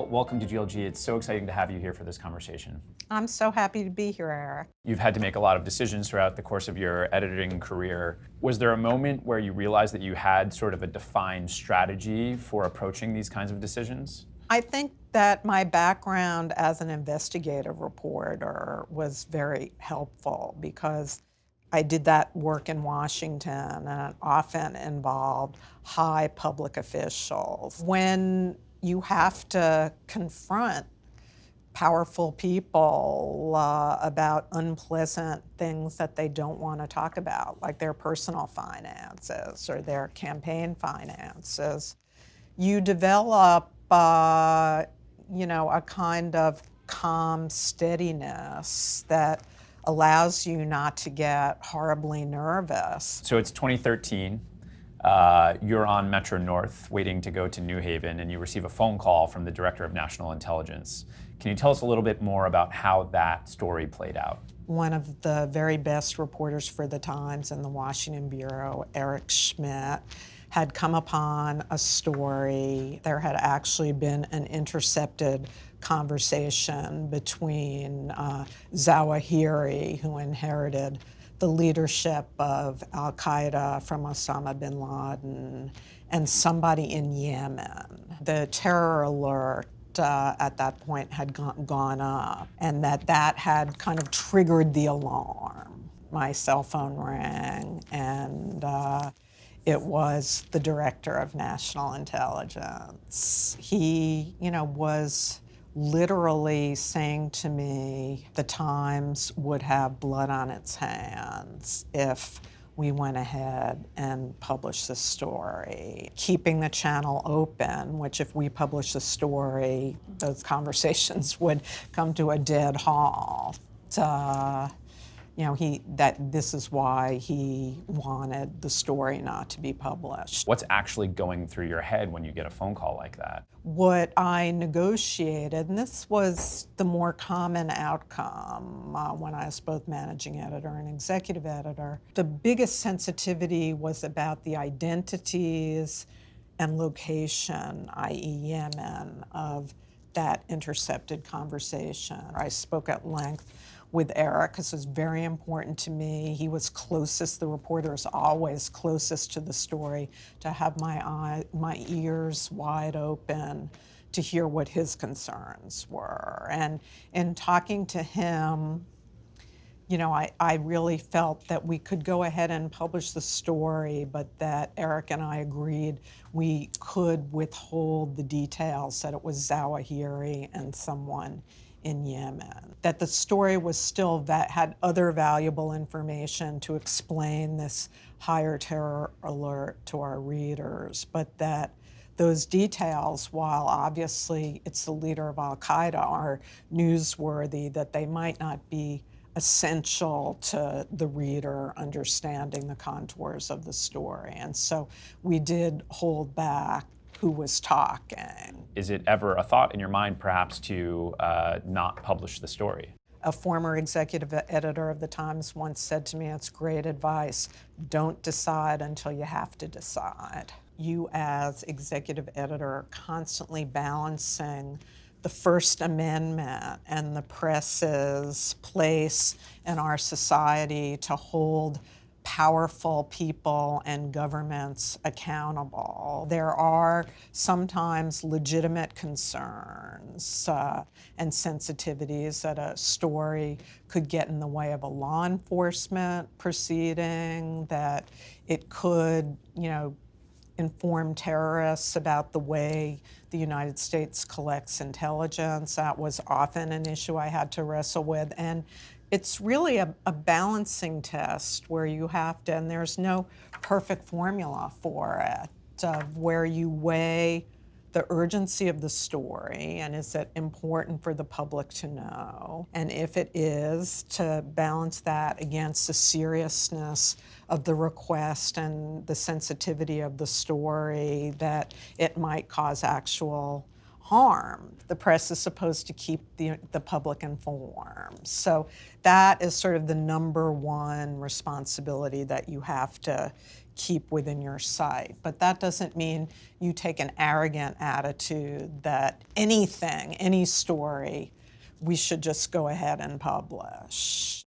welcome to GLG. It's so exciting to have you here for this conversation. I'm so happy to be here, Eric. You've had to make a lot of decisions throughout the course of your editing career. Was there a moment where you realized that you had sort of a defined strategy for approaching these kinds of decisions? I think that my background as an investigative reporter was very helpful because I did that work in Washington and it often involved high public officials. When you have to confront powerful people about unpleasant things that they don't want to talk about, like their personal finances or their campaign finances, you develop a kind of calm steadiness that allows you not to get horribly nervous. So it's 2013. You're on Metro North waiting to go to New Haven, and you receive a phone call from the Director of National Intelligence. Can you tell us a little bit more about how that story played out? One of the very best reporters for the Times in the Washington Bureau, Eric Schmidt, had come upon a story. There had actually been an intercepted conversation between Zawahiri, who inherited the leadership of al-Qaeda from Osama bin Laden, and somebody in Yemen. The terror alert at that point had gone up, and that had kind of triggered the alarm. My cell phone rang, and it was the Director of National Intelligence. He, was literally saying to me, the Times would have blood on its hands if we went ahead and published the story. Keeping the channel open, which if we published the story, those conversations would come to a dead halt. This is why he wanted the story not to be published. What's actually going through your head when you get a phone call like that? What I negotiated, and this was the more common outcome when I was both managing editor and executive editor, the biggest sensitivity was about the identities and location, i.e. Yemen, of that intercepted conversation. I spoke at length with Eric because it was very important to me. He was closest, the reporter is always closest to the story, to have my ears wide open to hear what his concerns were. And in talking to him, I really felt that we could go ahead and publish the story, but that Eric and I agreed we could withhold the details, that it was Zawahiri and someone in Yemen, that the story was still had other valuable information to explain this higher terror alert to our readers, but that those details, while obviously it's the leader of al-Qaeda, are newsworthy, that they might not be essential to the reader understanding the contours of the story. And so we did hold back who was talking. Is it ever a thought in your mind perhaps to not publish the story? A former executive editor of the Times once said to me, it's great advice, don't decide until you have to decide. You as executive editor are constantly balancing the First Amendment and the press's place in our society to hold powerful people and governments accountable. There are sometimes legitimate concerns and sensitivities that a story could get in the way of a law enforcement proceeding, that it could, inform terrorists about the way the United States collects intelligence. That was often an issue I had to wrestle with. And it's really a balancing test where you have to, and there's no perfect formula for it, where you weigh the urgency of the story and is it important for the public to know? And if it is, to balance that against the seriousness of the request and the sensitivity of the story, that it might cause actual harmed. The press is supposed to keep the public informed. So that is sort of the number one responsibility that you have to keep within your site. But that doesn't mean you take an arrogant attitude that anything, any story, we should just go ahead and publish.